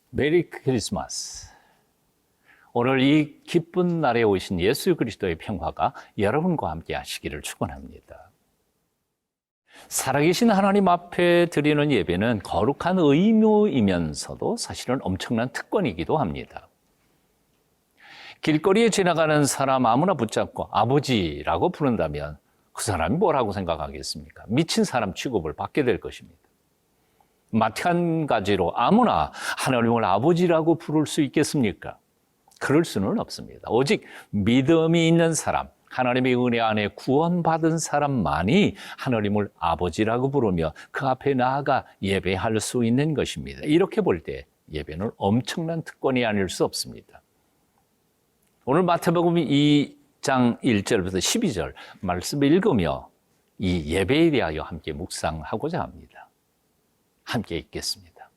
메리 크리스마스. 오늘 이 기쁜 날에 오신 예수 그리스도의 평화가 여러분과 함께 하시기를 축원합니다. 살아계신 하나님 앞에 드리는 예배는 거룩한 의무이면서도 사실은 엄청난 특권이기도 합니다. 길거리에 지나가는 사람 아무나 붙잡고 아버지라고 부른다면 그 사람이 뭐라고 생각하겠습니까? 미친 사람 취급을 받게 될 것입니다. 마찬가지로 아무나 하나님을 아버지라고 부를 수 있겠습니까? 그럴 수는 없습니다. 오직 믿음이 있는 사람, 하나님의 은혜 안에 구원받은 사람만이 하나님을 아버지라고 부르며 그 앞에 나아가 예배할 수 있는 것입니다. 이렇게 볼 때 예배는 엄청난 특권이 아닐 수 없습니다. 오늘 마태복음 2장 1절부터 12절 말씀을 읽으며 이 예배에 대하여 함께 묵상하고자 합니다. 함께 읽겠습니다.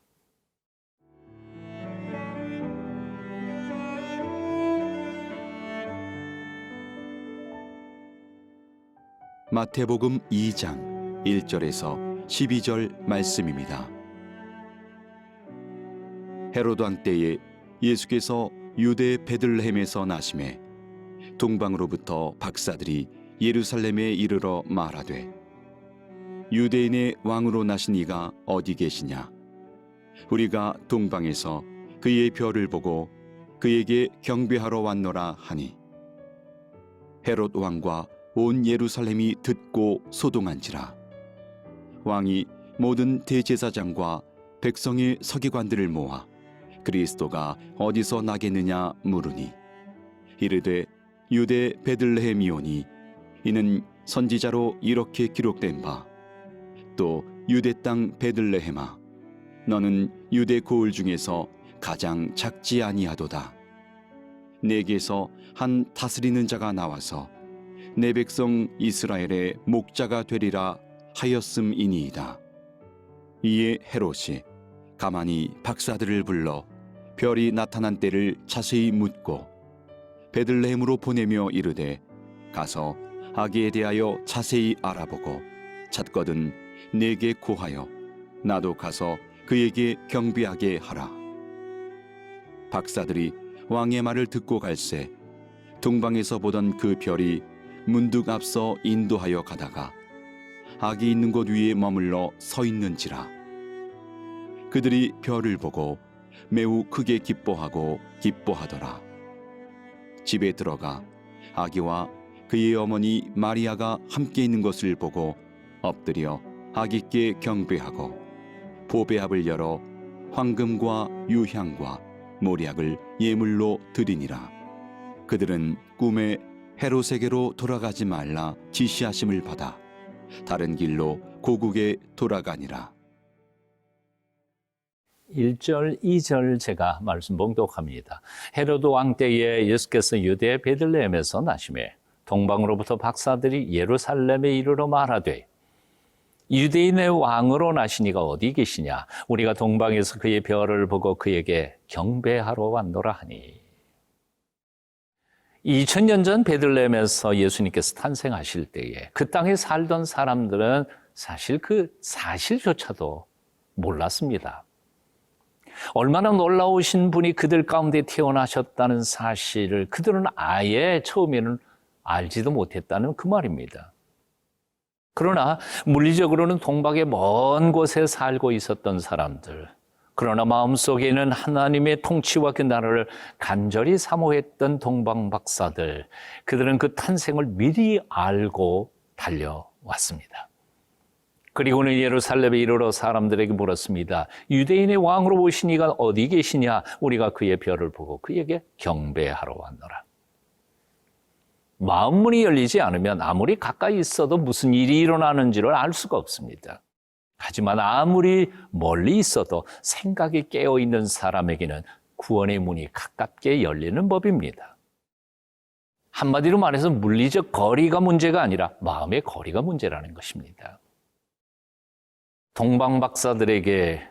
마태복음 2장 1절에서 12절 말씀입니다. 헤로드 왕 때에 예수께서 유대 베들레헴에서 나심에 동방으로부터 박사들이 예루살렘에 이르러 말하되 유대인의 왕으로 나신 이가 어디 계시냐? 우리가 동방에서 그의 별을 보고 그에게 경배하러 왔노라 하니 헤롯 왕과 온 예루살렘이 듣고 소동한지라. 왕이 모든 대제사장과 백성의 서기관들을 모아 그리스도가 어디서 나겠느냐 물으니 이르되 유대 베들레헴이오니 이는 선지자로 이렇게 기록된 바 또 유대 땅 베들레헴아 너는 유대 고을 중에서 가장 작지 아니하도다. 내게서 한 다스리는 자가 나와서 내 백성 이스라엘의 목자가 되리라 하였음이니이다. 이에 헤롯이 가만히 박사들을 불러 별이 나타난 때를 자세히 묻고 베들레헴으로 보내며 이르되 가서 아기에 대하여 자세히 알아보고 찾거든 내게 고하여 나도 가서 그에게 경배하게 하라. 박사들이 왕의 말을 듣고 갈새 동방에서 보던 그 별이 문득 앞서 인도하여 가다가 아기 있는 곳 위에 머물러 서 있는지라. 그들이 별을 보고 매우 크게 기뻐하고 기뻐하더라. 집에 들어가 아기와 그의 어머니 마리아가 함께 있는 것을 보고 엎드려 아기께 경배하고 보배합을 열어 황금과 유향과 몰약을 예물로 드리니라. 그들은 꿈에 헤롯에게로 돌아가지 말라 지시하심을 받아 다른 길로 고국에 돌아가니라. 1절, 2절 제가 말씀 봉독합니다. 헤로드 왕 때에 예수께서 유대 베들레헴에서 나심에 동방으로부터 박사들이 예루살렘에 이르러 말하되 유대인의 왕으로 나시니가 어디 계시냐? 우리가 동방에서 그의 별을 보고 그에게 경배하러 왔노라 하니. 2000년 전 베들레헴에서 예수님께서 탄생하실 때에 그 땅에 살던 사람들은 사실 그 사실조차도 몰랐습니다. 얼마나 놀라우신 분이 그들 가운데 태어나셨다는 사실을 그들은 아예 처음에는 알지도 못했다는 그 말입니다. 그러나 물리적으로는 동방의 먼 곳에 살고 있었던 사람들, 그러나 마음속에는 하나님의 통치와 그 나라를 간절히 사모했던 동방 박사들, 그들은 그 탄생을 미리 알고 달려왔습니다. 그리고는 예루살렘에 이르러 사람들에게 물었습니다. 유대인의 왕으로 오신 이가 어디 계시냐? 우리가 그의 별을 보고 그에게 경배하러 왔노라. 마음문이 열리지 않으면 아무리 가까이 있어도 무슨 일이 일어나는지를 알 수가 없습니다. 하지만 아무리 멀리 있어도 생각이 깨어있는 사람에게는 구원의 문이 가깝게 열리는 법입니다. 한마디로 말해서 물리적 거리가 문제가 아니라 마음의 거리가 문제라는 것입니다. 동방 박사들에게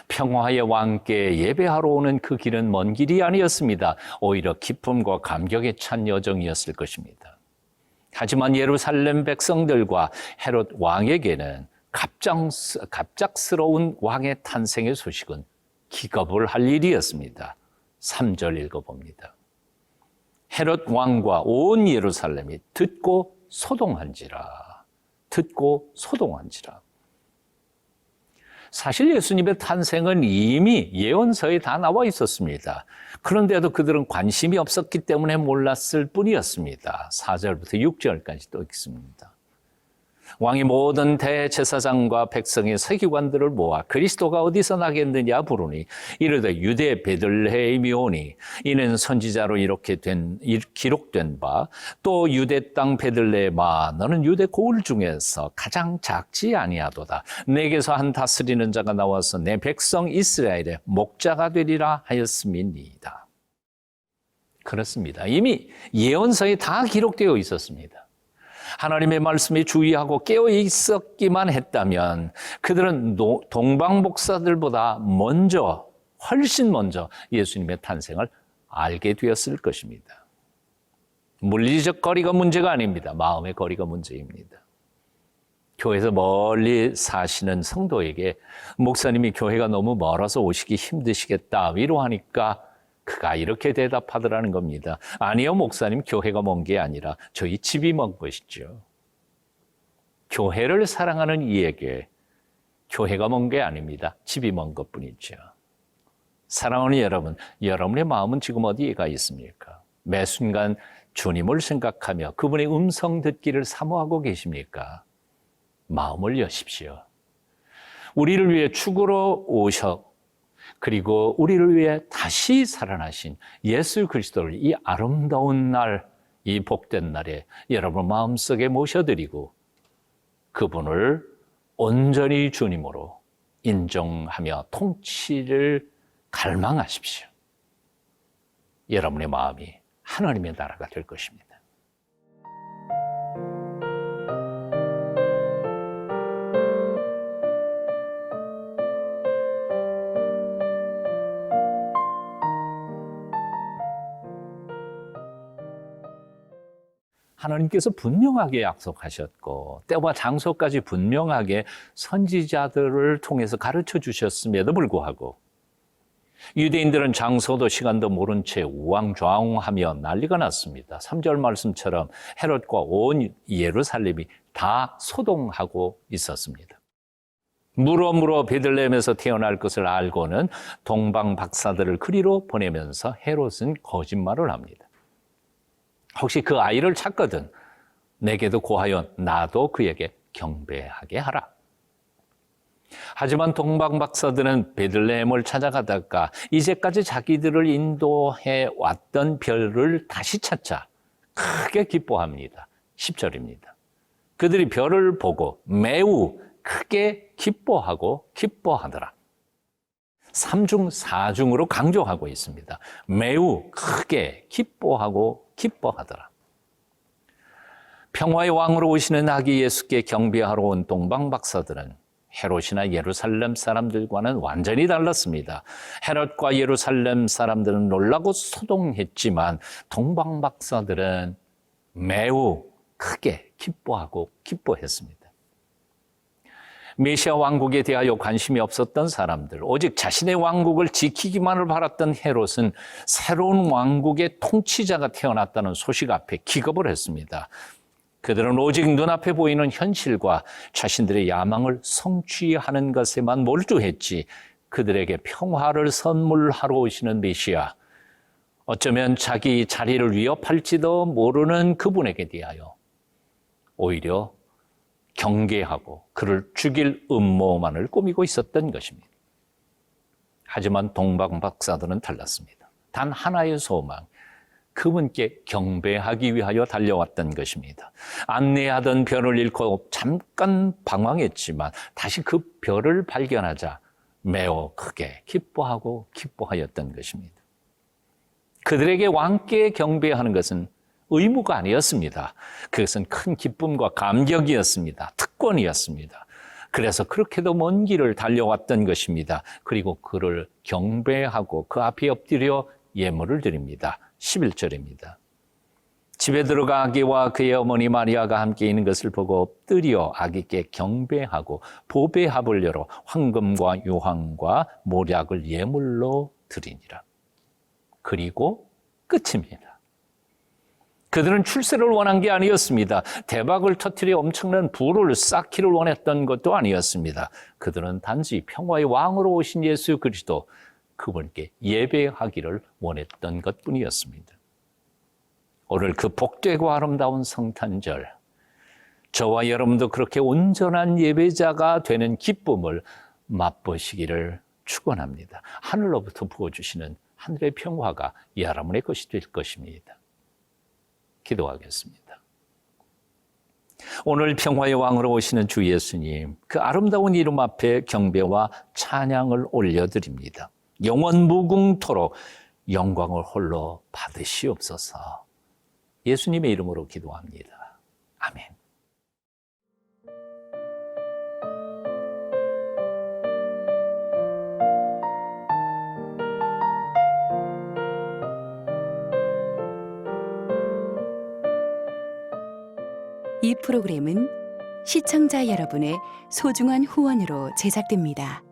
평화의 왕께 예배하러 오는 그 길은 먼 길이 아니었습니다. 오히려 기쁨과 감격에 찬 여정이었을 것입니다. 하지만 예루살렘 백성들과 헤롯 왕에게는 갑작스러운 왕의 탄생의 소식은 기겁을 할 일이었습니다. 3절 읽어봅니다. 헤롯 왕과 온 예루살렘이 듣고 소동한지라. 사실 예수님의 탄생은 이미 예언서에 다 나와 있었습니다. 그런데도 그들은 관심이 없었기 때문에 몰랐을 뿐이었습니다. 4절부터 6절까지 또 읽습니다. 왕이 모든 대제사장과 백성의 서기관들을 모아 그리스도가 어디서 나겠느냐 부르니 이르되 유대 베들레헴이 오니 이는 선지자로 이렇게 기록된 바 또 유대 땅 베들레헴아 너는 유대 고을 중에서 가장 작지 아니하도다. 내게서 한 다스리는 자가 나와서 내 백성 이스라엘의 목자가 되리라 하였음이니이다. 그렇습니다. 이미 예언서에 다 기록되어 있었습니다. 하나님의 말씀에 주의하고 깨어 있었기만 했다면 그들은 동방 목사들보다 훨씬 먼저 예수님의 탄생을 알게 되었을 것입니다. 물리적 거리가 문제가 아닙니다. 마음의 거리가 문제입니다. 교회에서 멀리 사시는 성도에게 목사님이 교회가 너무 멀어서 오시기 힘드시겠다 위로하니까 그가 이렇게 대답하더라는 겁니다. 아니요, 목사님, 교회가 먼 게 아니라 저희 집이 먼 것이죠. 교회를 사랑하는 이에게 교회가 먼 게 아닙니다. 집이 먼 것뿐이죠. 사랑하는 여러분, 여러분의 마음은 지금 어디에 가 있습니까? 매 순간 주님을 생각하며 그분의 음성 듣기를 사모하고 계십니까? 마음을 여십시오. 우리를 위해 죽으러 그리고 우리를 위해 다시 살아나신 예수 그리스도를 이 아름다운 날, 이 복된 날에 여러분 마음속에 모셔드리고 그분을 온전히 주님으로 인정하며 통치를 갈망하십시오. 여러분의 마음이 하나님의 나라가 될 것입니다. 하나님께서 분명하게 약속하셨고 때와 장소까지 분명하게 선지자들을 통해서 가르쳐 주셨음에도 불구하고 유대인들은 장소도 시간도 모른 채 우왕좌왕하며 난리가 났습니다. 3절 말씀처럼 헤롯과 온 예루살렘이 다 소동하고 있었습니다. 물어 베들레헴에서 태어날 것을 알고는 동방 박사들을 그리로 보내면서 헤롯은 거짓말을 합니다. 혹시 그 아이를 찾거든 내게도 고하여 나도 그에게 경배하게 하라. 하지만 동방 박사들은 베들레헴을 찾아가다가 이제까지 자기들을 인도해 왔던 별을 다시 찾자 크게 기뻐합니다. 10절입니다. 그들이 별을 보고 매우 크게 기뻐하더라. 3중 4중으로 강조하고 있습니다. 매우 크게 기뻐하더라. 평화의 왕으로 오시는 아기 예수께 경배하러 온 동방 박사들은 헤롯이나 예루살렘 사람들과는 완전히 달랐습니다. 헤롯과 예루살렘 사람들은 놀라고 소동했지만 동방 박사들은 매우 크게 기뻐했습니다. 메시아 왕국에 대하여 관심이 없었던 사람들, 오직 자신의 왕국을 지키기만을 바랐던 헤롯은 새로운 왕국의 통치자가 태어났다는 소식 앞에 기겁을 했습니다. 그들은 오직 눈앞에 보이는 현실과 자신들의 야망을 성취하는 것에만 몰두했지 그들에게 평화를 선물하러 오시는 메시아, 어쩌면 자기 자리를 위협할지도 모르는 그분에게 대하여 오히려 경계하고 그를 죽일 음모만을 꾸미고 있었던 것입니다. 하지만 동방 박사들은 달랐습니다. 단 하나의 소망, 그분께 경배하기 위하여 달려왔던 것입니다. 안내하던 별을 잃고 잠깐 방황했지만 다시 그 별을 발견하자 매우 크게 기뻐하였던 것입니다. 그들에게 왕께 경배하는 것은 의무가 아니었습니다. 그것은 큰 기쁨과 감격이었습니다. 특권이었습니다. 그래서 그렇게도 먼 길을 달려왔던 것입니다. 그리고 그를 경배하고 그 앞에 엎드려 예물을 드립니다. 11절입니다. 집에 들어가 아기와 그의 어머니 마리아가 함께 있는 것을 보고 엎드려 아기께 경배하고 보배합을 열어 황금과 유황과 모략을 예물로 드리니라. 그리고 끝입니다. 그들은 출세를 원한 게 아니었습니다. 대박을 터뜨려 엄청난 부를 쌓기를 원했던 것도 아니었습니다. 그들은 단지 평화의 왕으로 오신 예수 그리스도, 그분께 예배하기를 원했던 것뿐이었습니다. 오늘 그 복되고 아름다운 성탄절, 저와 여러분도 그렇게 온전한 예배자가 되는 기쁨을 맛보시기를 축원합니다. 하늘로부터 부어주시는 하늘의 평화가 여러분의 것이 될 것입니다. 기도하겠습니다. 오늘 평화의 왕으로 오시는 주 예수님, 그 아름다운 이름 앞에 경배와 찬양을 올려드립니다. 영원 무궁토록 영광을 홀로 받으시옵소서. 예수님의 이름으로 기도합니다. 아멘. 이 프로그램은 시청자 여러분의 소중한 후원으로 제작됩니다.